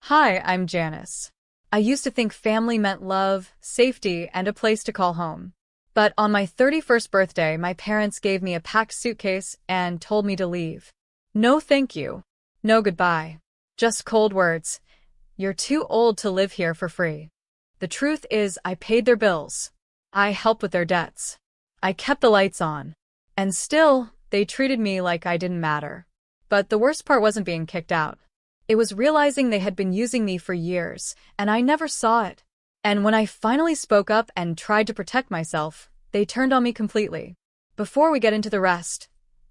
Hi, I'm Janice. I used to think family meant love, safety, and a place to call home. But on my 31st birthday, my parents gave me a packed suitcase and told me to leave. No thank you. No goodbye. Just cold words. You're too old to live here for free. The truth is, I paid their bills. I helped with their debts. I kept the lights on. And still, they treated me like I didn't matter. But the worst part wasn't being kicked out. It was realizing they had been using me for years, and I never saw it. And when I finally spoke up and tried to protect myself, they turned on me completely. Before we get into the rest,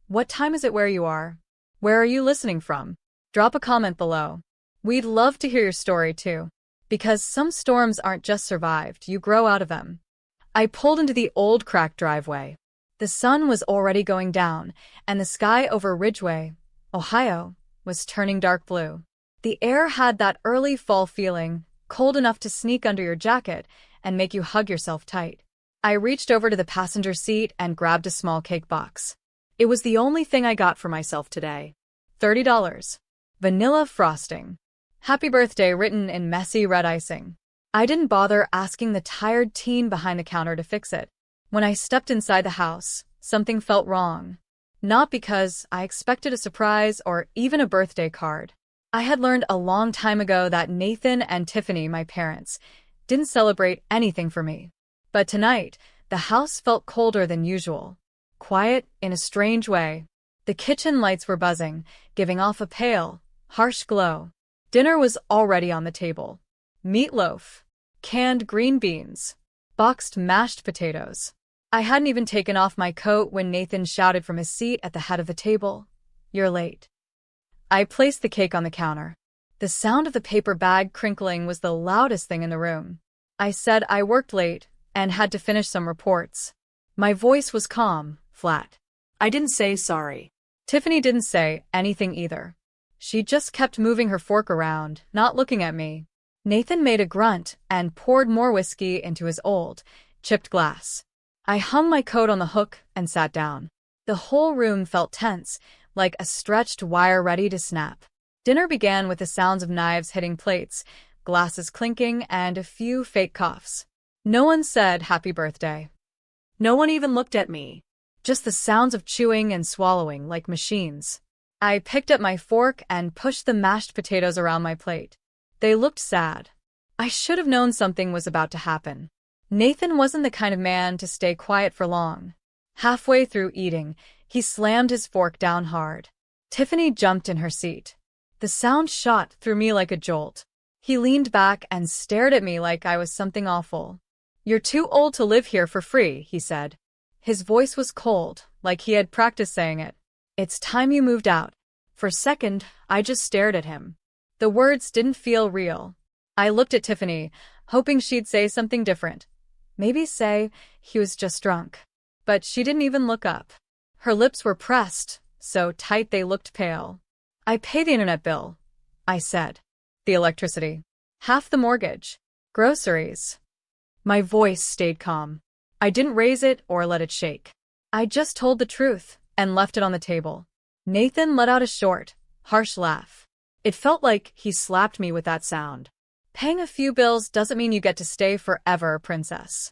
what time is it where you are? Where are you listening from? Drop a comment below. We'd love to hear your story too. Because some storms aren't just survived, you grow out of them. I pulled into the old cracked driveway. The sun was already going down, and the sky over Ridgeway, Ohio, was turning dark blue. The air had that early fall feeling, cold enough to sneak under your jacket and make you hug yourself tight. I reached over to the passenger seat and grabbed a small cake box. It was the only thing I got for myself today. $30. Vanilla frosting. Happy birthday written in messy red icing. I didn't bother asking the tired teen behind the counter to fix it. When I stepped inside the house, something felt wrong. Not because I expected a surprise or even a birthday card. I had learned a long time ago that Nathan and Tiffany, my parents, didn't celebrate anything for me. But tonight, the house felt colder than usual. Quiet in a strange way. The kitchen lights were buzzing, giving off a pale, harsh glow. Dinner was already on the table. Meatloaf, canned green beans, boxed mashed potatoes. I hadn't even taken off my coat when Nathan shouted from his seat at the head of the table, "You're late." I placed the cake on the counter. The sound of the paper bag crinkling was the loudest thing in the room. I said I worked late and had to finish some reports. My voice was calm, flat. I didn't say sorry. Tiffany didn't say anything either. She just kept moving her fork around, not looking at me. Nathan made a grunt and poured more whiskey into his old, chipped glass. I hung my coat on the hook and sat down. The whole room felt tense, like a stretched wire ready to snap. Dinner began with the sounds of knives hitting plates, glasses clinking, and a few fake coughs. No one said happy birthday. No one even looked at me. Just the sounds of chewing and swallowing like machines. I picked up my fork and pushed the mashed potatoes around my plate. They looked sad. I should have known something was about to happen. Nathan wasn't the kind of man to stay quiet for long. Halfway through eating, he slammed his fork down hard. Tiffany jumped in her seat. The sound shot through me like a jolt. He leaned back and stared at me like I was something awful. "You're too old to live here for free," he said. His voice was cold, like he had practiced saying it. "It's time you moved out." For a second, I just stared at him. The words didn't feel real. I looked at Tiffany, hoping she'd say something different. Maybe say he was just drunk. But she didn't even look up. Her lips were pressed, so tight they looked pale. "I pay the internet bill," I said. "The electricity. Half the mortgage. Groceries." My voice stayed calm. I didn't raise it or let it shake. I just told the truth and left it on the table. Nathan let out a short, harsh laugh. It felt like he slapped me with that sound. "Paying a few bills doesn't mean you get to stay forever, princess."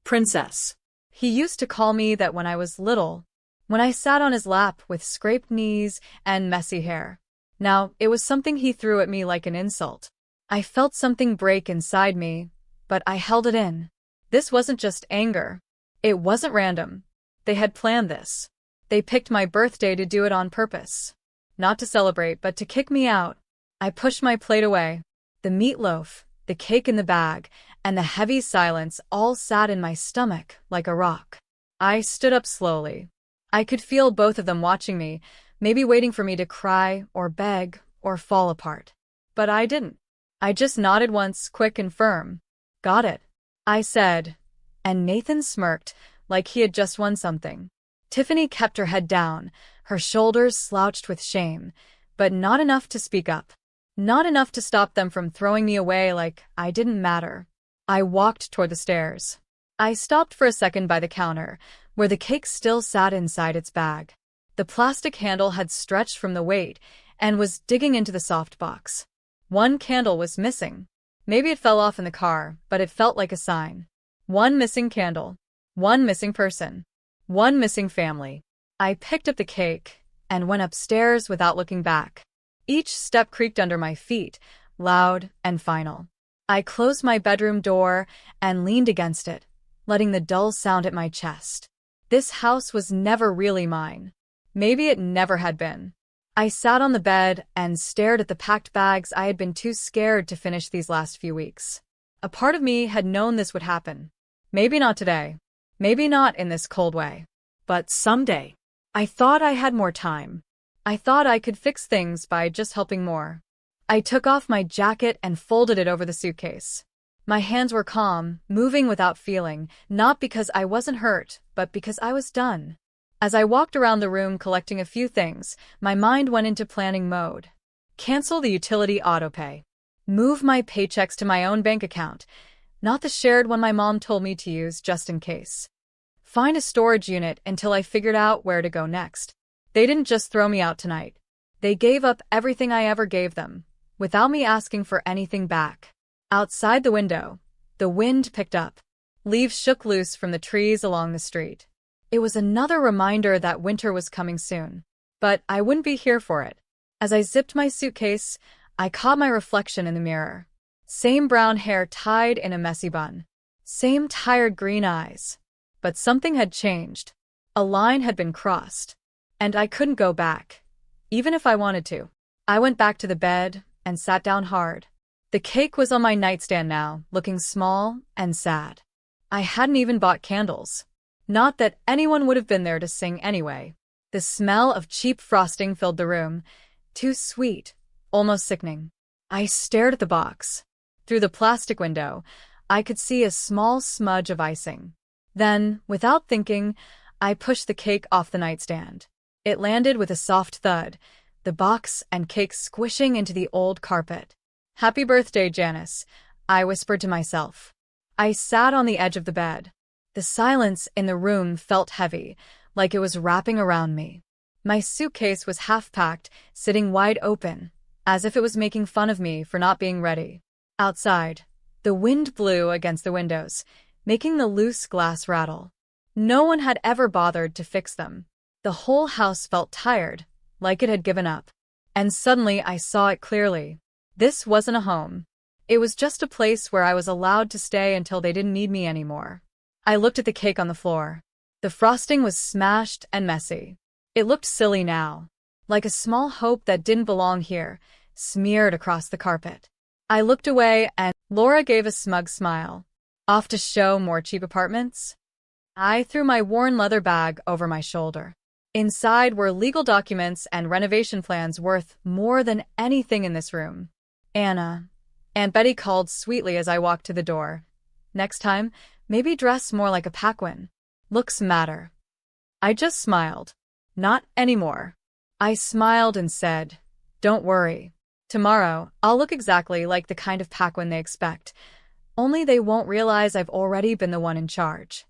Princess. He used to call me that when I was little, when I sat on his lap with scraped knees and messy hair. Now, it was something he threw at me like an insult. I felt something break inside me, but I held it in. This wasn't just anger. It wasn't random. They had planned this. They picked my birthday to do it on purpose. Not to celebrate, but to kick me out. I pushed my plate away. The meatloaf, the cake in the bag, and the heavy silence all sat in my stomach like a rock. I stood up slowly. I could feel both of them watching me, maybe waiting for me to cry or beg or fall apart. But I didn't. I just nodded once, quick and firm. "Got it," I said, and Nathan smirked like he had just won something. Tiffany kept her head down, her shoulders slouched with shame, but not enough to speak up. Not enough to stop them from throwing me away like I didn't matter. I walked toward the stairs. I stopped for a second by the counter, where the cake still sat inside its bag. The plastic handle had stretched from the weight and was digging into the soft box. One candle was missing. Maybe it fell off in the car, but it felt like a sign. One missing candle. One missing person. One missing family. I picked up the cake and went upstairs without looking back. Each step creaked under my feet, loud and final. I closed my bedroom door and leaned against it, letting the dull sound at my chest. This house was never really mine. Maybe it never had been. I sat on the bed and stared at the packed bags I had been too scared to finish these last few weeks. A part of me had known this would happen. Maybe not today. Maybe not in this cold way. But someday. I thought I had more time. I thought I could fix things by just helping more. I took off my jacket and folded it over the suitcase. My hands were calm, moving without feeling, not because I wasn't hurt, but because I was done. As I walked around the room collecting a few things, my mind went into planning mode. Cancel the utility autopay. Move my paychecks to my own bank account, not the shared one my mom told me to use just in case. Find a storage unit until I figured out where to go next. They didn't just throw me out tonight. They gave up everything I ever gave them, without me asking for anything back. Outside the window, the wind picked up. Leaves shook loose from the trees along the street. It was another reminder that winter was coming soon. But I wouldn't be here for it. As I zipped my suitcase, I caught my reflection in the mirror. Same brown hair tied in a messy bun. Same tired green eyes. But something had changed. A line had been crossed. And I couldn't go back, even if I wanted to. I went back to the bed and sat down hard. The cake was on my nightstand now, looking small and sad. I hadn't even bought candles. Not that anyone would have been there to sing anyway. The smell of cheap frosting filled the room. Too sweet, almost sickening. I stared at the box. Through the plastic window, I could see a small smudge of icing. Then, without thinking, I pushed the cake off the nightstand. It landed with a soft thud, the box and cake squishing into the old carpet. "Happy birthday, Janice," I whispered to myself. I sat on the edge of the bed. The silence in the room felt heavy, like it was wrapping around me. My suitcase was half-packed, sitting wide open, as if it was making fun of me for not being ready. Outside, the wind blew against the windows, making the loose glass rattle. No one had ever bothered to fix them. The whole house felt tired, like it had given up. And suddenly I saw it clearly. This wasn't a home. It was just a place where I was allowed to stay until they didn't need me anymore. I looked at the cake on the floor. The frosting was smashed and messy. It looked silly now, like a small hope that didn't belong here, smeared across the carpet. I looked away and Laura gave a smug smile. Off to show more cheap apartments? I threw my worn leather bag over my shoulder. Inside were legal documents and renovation plans worth more than anything in this room. "Anna," Aunt Betty called sweetly as I walked to the door. "Next time, maybe dress more like a Paquin. Looks matter." I just smiled. "Not anymore." I smiled and said, "Don't worry. Tomorrow, I'll look exactly like the kind of Paquin they expect. Only they won't realize I've already been the one in charge."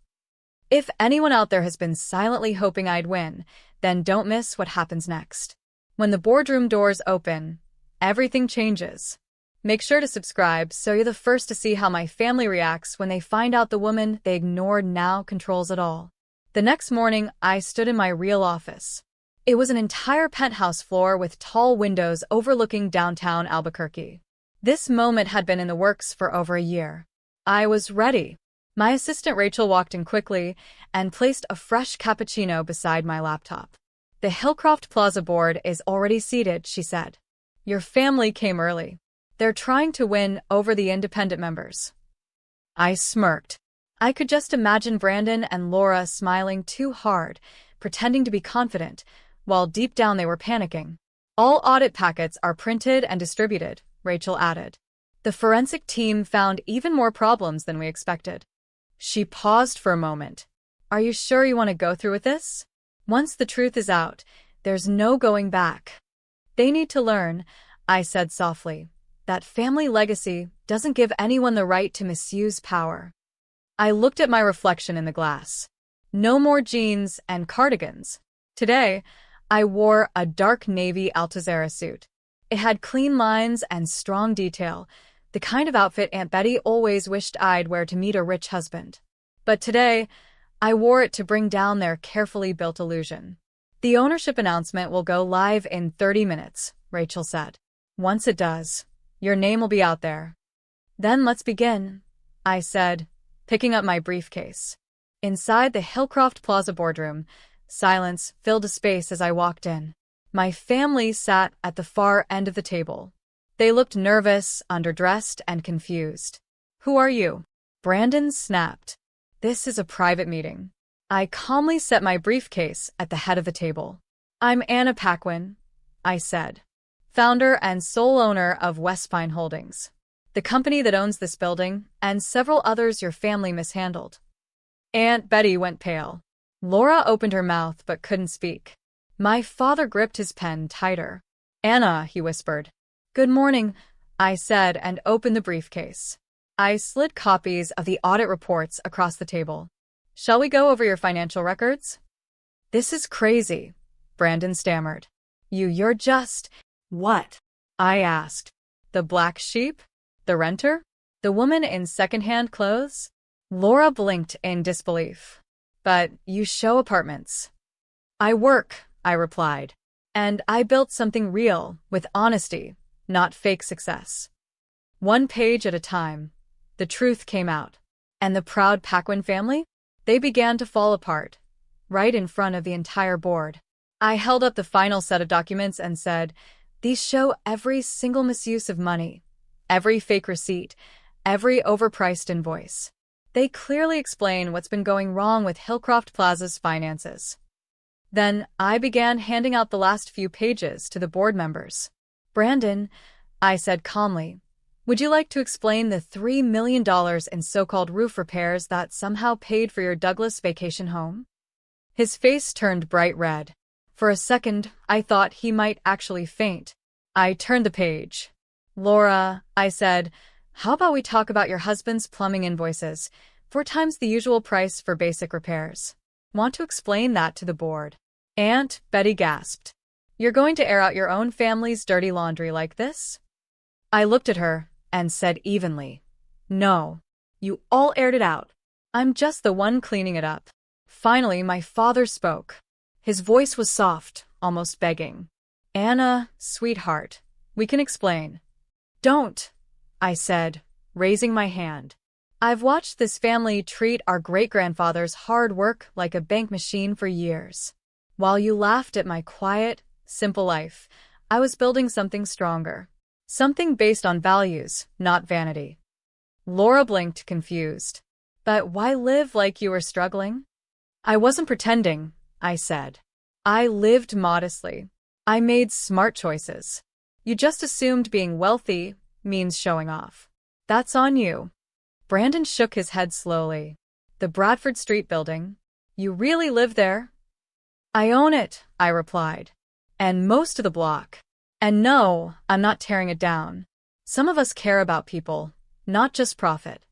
If anyone out there has been silently hoping I'd win, then don't miss what happens next. When the boardroom doors open, everything changes. Make sure to subscribe so you're the first to see how my family reacts when they find out the woman they ignored now controls it all. The next morning, I stood in my real office. It was an entire penthouse floor with tall windows overlooking downtown Albuquerque. This moment had been in the works for over a year. I was ready. My assistant Rachel walked in quickly and placed a fresh cappuccino beside my laptop. "The Hillcroft Plaza board is already seated," she said. "Your family came early. They're trying to win over the independent members." I smirked. I could just imagine Brandon and Laura smiling too hard, pretending to be confident, while deep down they were panicking. "All audit packets are printed and distributed," Rachel added. "The forensic team found even more problems than we expected." She paused for a moment. "Are you sure you want to go through with this? Once the truth is out, there's no going back." "They need to learn," I said softly, "that family legacy doesn't give anyone the right to misuse power." I looked at my reflection in the glass. No more jeans and cardigans. Today, I wore a dark navy Altuzarra suit. It had clean lines and strong detail, the kind of outfit Aunt Betty always wished I'd wear to meet a rich husband. But today, I wore it to bring down their carefully built illusion. The ownership announcement will go live in 30 minutes, Rachel said. Once it does, your name will be out there. Then let's begin, I said, picking up my briefcase. Inside the Hillcroft Plaza boardroom, silence filled a space as I walked in. My family sat at the far end of the table. They looked nervous, underdressed, and confused. Who are you? Brandon snapped. This is a private meeting. I calmly set my briefcase at the head of the table. I'm Anna Paquin, I said, founder and sole owner of Westpine Holdings, the company that owns this building and several others your family mishandled. Aunt Betty went pale. Laura opened her mouth but couldn't speak. My father gripped his pen tighter. Anna, he whispered. Good morning, I said and opened the briefcase. I slid copies of the audit reports across the table. Shall we go over your financial records? This is crazy, Brandon stammered. You're just… What? I asked. The black sheep? The renter? The woman in second-hand clothes? Laura blinked in disbelief. But you show apartments. I work, I replied. And I built something real, with honesty, not fake success. One page at a time, the truth came out. And the proud Paquin family? They began to fall apart, right in front of the entire board. I held up the final set of documents and said, these show every single misuse of money, every fake receipt, every overpriced invoice. They clearly explain what's been going wrong with Hillcroft Plaza's finances. Then I began handing out the last few pages to the board members. Brandon, I said calmly, would you like to explain the $3 million in so-called roof repairs that somehow paid for your Douglas vacation home? His face turned bright red. For a second, I thought he might actually faint. I turned the page. Laura, I said, how about we talk about your husband's plumbing invoices, 4 times the usual price for basic repairs? Want to explain that to the board? Aunt Betty gasped. You're going to air out your own family's dirty laundry like this? I looked at her and said evenly, no, you all aired it out. I'm just the one cleaning it up. Finally, my father spoke. His voice was soft, almost begging. Anna, sweetheart, we can explain. Don't, I said, raising my hand. I've watched this family treat our great-grandfather's hard work like a bank machine for years. While you laughed at my quiet, simple life, I was building something stronger. Something based on values, not vanity. Laura blinked, confused. But why live like you were struggling? I wasn't pretending, I said. I lived modestly. I made smart choices. You just assumed being wealthy means showing off. That's on you. Brandon shook his head slowly. The Bradford Street building? You really live there? I own it, I replied. And most of the block. And no, I'm not tearing it down. Some of us care about people, not just profit.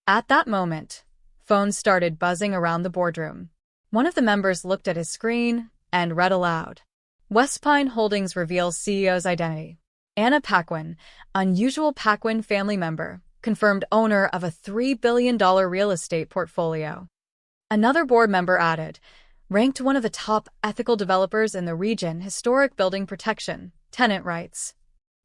At that moment, phones started buzzing around the boardroom. One of the members looked at his screen and read aloud. Westpine Holdings reveals CEO's identity. Anna Paquin, unusual Paquin family member, confirmed owner of a $3 billion real estate portfolio. Another board member added, ranked one of the top ethical developers in the region, historic building protection, tenant rights.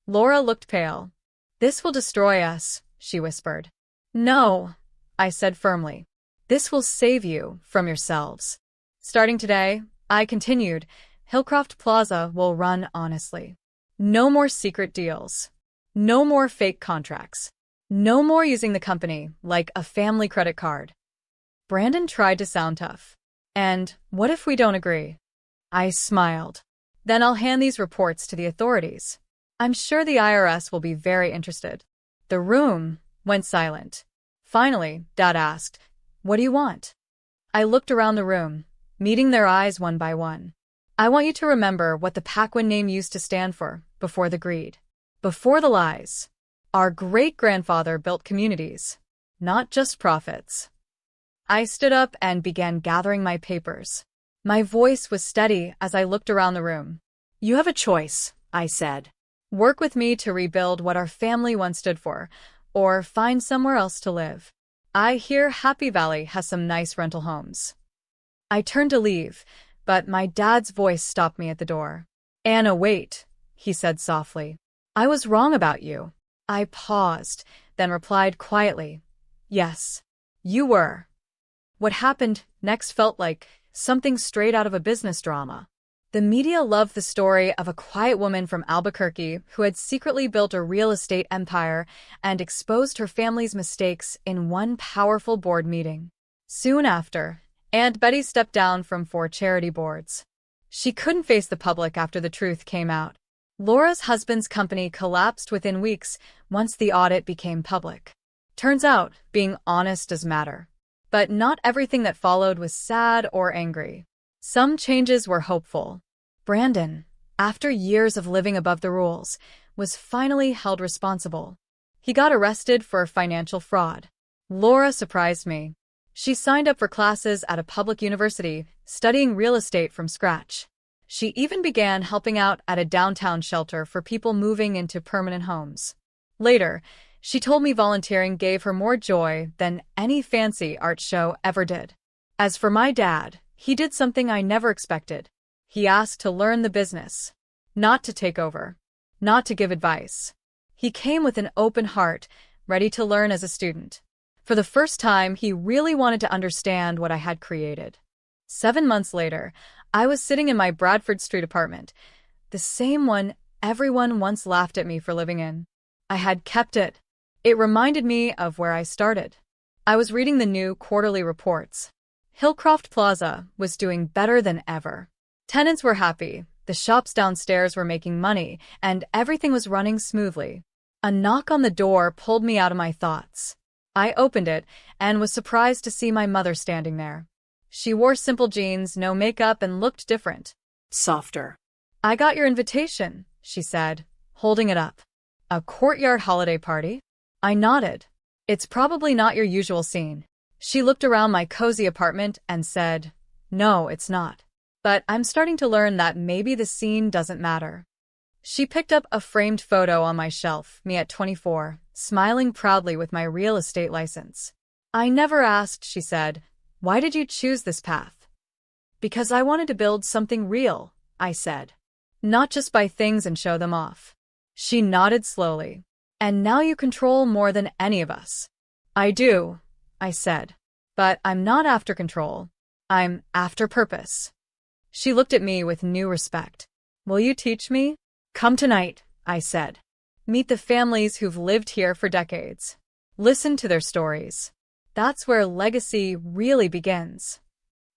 Laura looked pale. This will destroy us, she whispered. No, I said firmly. This will save you from yourselves. Starting today, I continued, Hillcroft Plaza will run honestly. No more secret deals. No more fake contracts. No more using the company like a family credit card. Brandon tried to sound tough. And what if we don't agree? I smiled. Then I'll hand these reports to the authorities. I'm sure the IRS will be very interested. The room went silent. Finally, Dad asked, what do you want? I looked around the room, meeting their eyes one by one. I want you to remember what the Paquin name used to stand for, before the greed, before the lies. Our great-grandfather built communities, not just profits. I stood up and began gathering my papers. My voice was steady as I looked around the room. You have a choice, I said. Work with me to rebuild what our family once stood for, or find somewhere else to live. I hear Happy Valley has some nice rental homes. I turned to leave, but my dad's voice stopped me at the door. Anna, wait, he said softly. I was wrong about you. I paused, then replied quietly, yes, you were. What happened next felt like something straight out of a business drama. The media loved the story of a quiet woman from Albuquerque who had secretly built a real estate empire and exposed her family's mistakes in one powerful board meeting. Soon after, Aunt Betty stepped down from 4 charity boards. She couldn't face the public after the truth came out. Laura's husband's company collapsed within weeks once the audit became public. Turns out, being honest does matter. But not everything that followed was sad or angry. Some changes were hopeful. Brandon, after years of living above the rules, was finally held responsible. He got arrested for financial fraud. Laura surprised me. She signed up for classes at a public university, studying real estate from scratch. She even began helping out at a downtown shelter for people moving into permanent homes. Later, she told me volunteering gave her more joy than any fancy art show ever did. As for my dad, he did something I never expected. He asked to learn the business, not to take over, not to give advice. He came with an open heart, ready to learn as a student. For the first time, he really wanted to understand what I had created. 7 months later, I was sitting in my Bradford Street apartment, the same one everyone once laughed at me for living in. I had kept it. It reminded me of where I started. I was reading the new quarterly reports. Hillcroft Plaza was doing better than ever. Tenants were happy, the shops downstairs were making money, and everything was running smoothly. A knock on the door pulled me out of my thoughts. I opened it and was surprised to see my mother standing there. She wore simple jeans, no makeup, and looked different. Softer. I got your invitation, she said, holding it up. A courtyard holiday party? I nodded. It's probably not your usual scene. She looked around my cozy apartment and said, no, it's not. But I'm starting to learn that maybe the scene doesn't matter. She picked up a framed photo on my shelf, me at 24, smiling proudly with my real estate license. I never asked, she said, why did you choose this path? Because I wanted to build something real, I said. Not just buy things and show them off. She nodded slowly. And now you control more than any of us. I do, I said. But I'm not after control. I'm after purpose. She looked at me with new respect. Will you teach me? Come tonight, I said. Meet the families who've lived here for decades. Listen to their stories. That's where legacy really begins.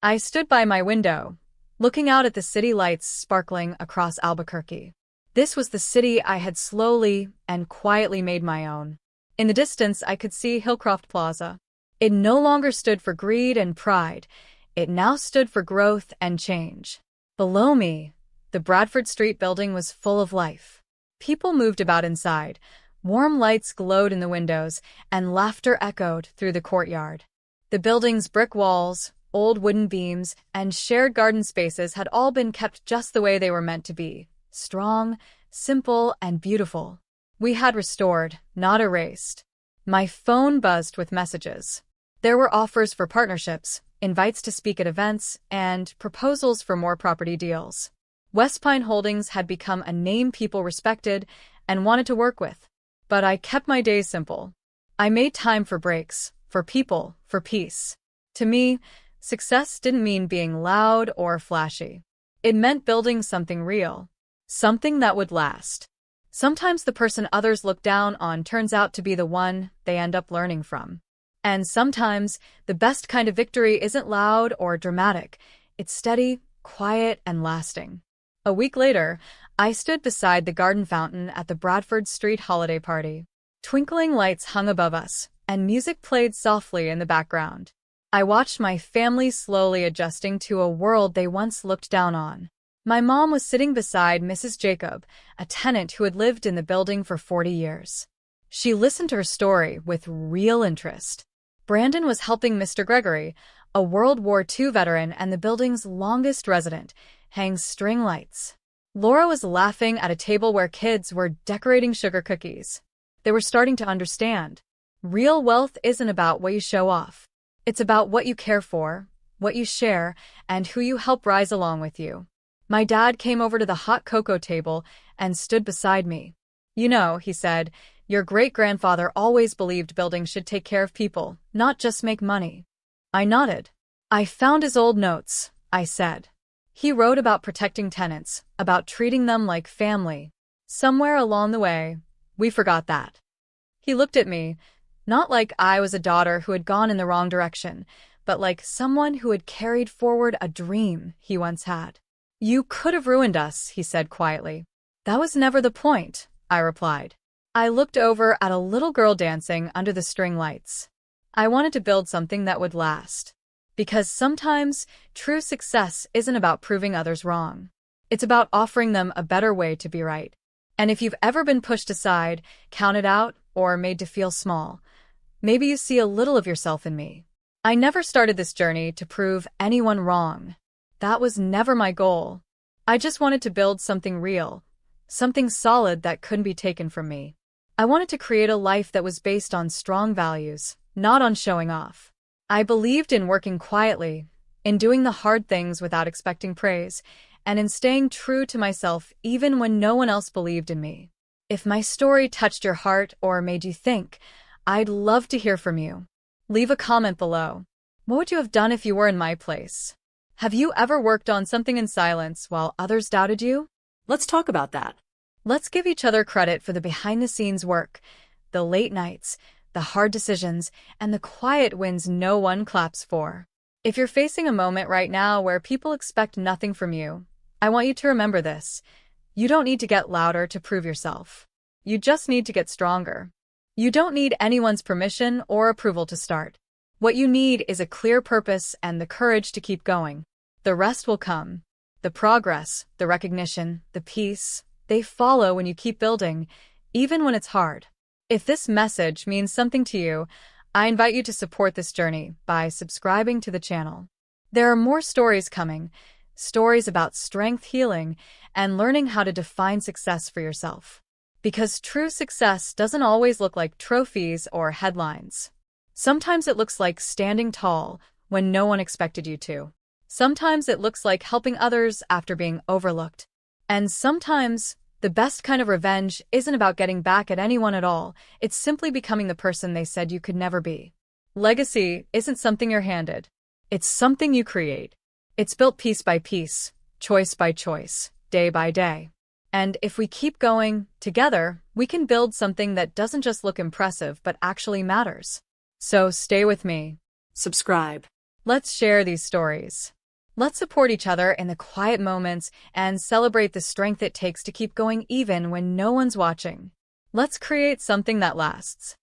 I stood by my window, looking out at the city lights sparkling across Albuquerque. This was the city I had slowly and quietly made my own. In the distance, I could see Hillcroft Plaza. It no longer stood for greed and pride. It now stood for growth and change. Below me, the Bradford Street building was full of life. People moved about inside. Warm lights glowed in the windows, and laughter echoed through the courtyard. The building's brick walls, old wooden beams, and shared garden spaces had all been kept just the way they were meant to be. Strong, simple, and beautiful. We had restored, not erased. My phone buzzed with messages. There were offers for partnerships, invites to speak at events, and proposals for more property deals. West Pine Holdings had become a name people respected and wanted to work with. But I kept my days simple. I made time for breaks, for people, for peace. To me, success didn't mean being loud or flashy. It meant building something real. Something that would last. Sometimes the person others look down on turns out to be the one they end up learning from. And sometimes the best kind of victory isn't loud or dramatic. It's steady, quiet, and lasting. A week later, I stood beside the garden fountain at the Bradford Street holiday party. Twinkling lights hung above us, and music played softly in the background. I watched my family slowly adjusting to a world they once looked down on. My mom was sitting beside Mrs. Jacob, a tenant who had lived in the building for 40 years. She listened to her story with real interest. Brandon was helping Mr. Gregory, a World War II veteran and the building's longest resident, hang string lights. Laura was laughing at a table where kids were decorating sugar cookies. They were starting to understand. Real wealth isn't about what you show off. It's about what you care for, what you share, and who you help rise along with you. My dad came over to the hot cocoa table and stood beside me. You know, he said, your great-grandfather always believed buildings should take care of people, not just make money. I nodded. I found his old notes, I said. He wrote about protecting tenants, about treating them like family. Somewhere along the way, we forgot that. He looked at me, not like I was a daughter who had gone in the wrong direction, but like someone who had carried forward a dream he once had. You could have ruined us, he said quietly. That was never the point, I replied. I looked over at a little girl dancing under the string lights. I wanted to build something that would last. Because sometimes, true success isn't about proving others wrong. It's about offering them a better way to be right. And if you've ever been pushed aside, counted out, or made to feel small, maybe you see a little of yourself in me. I never started this journey to prove anyone wrong. That was never my goal. I just wanted to build something real, something solid that couldn't be taken from me. I wanted to create a life that was based on strong values, not on showing off. I believed in working quietly, in doing the hard things without expecting praise, and in staying true to myself even when no one else believed in me. If my story touched your heart or made you think, I'd love to hear from you. Leave a comment below. What would you have done if you were in my place? Have you ever worked on something in silence while others doubted you? Let's talk about that. Let's give each other credit for the behind-the-scenes work, the late nights, the hard decisions, and the quiet wins no one claps for. If you're facing a moment right now where people expect nothing from you, I want you to remember this. You don't need to get louder to prove yourself. You just need to get stronger. You don't need anyone's permission or approval to start. What you need is a clear purpose and the courage to keep going. The rest will come. The progress, the recognition, the peace, they follow when you keep building, even when it's hard. If this message means something to you, I invite you to support this journey by subscribing to the channel. There are more stories coming, stories about strength, healing, and learning how to define success for yourself. Because true success doesn't always look like trophies or headlines. Sometimes it looks like standing tall when no one expected you to. Sometimes it looks like helping others after being overlooked. And sometimes, the best kind of revenge isn't about getting back at anyone at all. It's simply becoming the person they said you could never be. Legacy isn't something you're handed. It's something you create. It's built piece by piece, choice by choice, day by day. And if we keep going, together, we can build something that doesn't just look impressive but actually matters. So stay with me. Subscribe. Let's share these stories. Let's support each other in the quiet moments and celebrate the strength it takes to keep going even when no one's watching. Let's create something that lasts.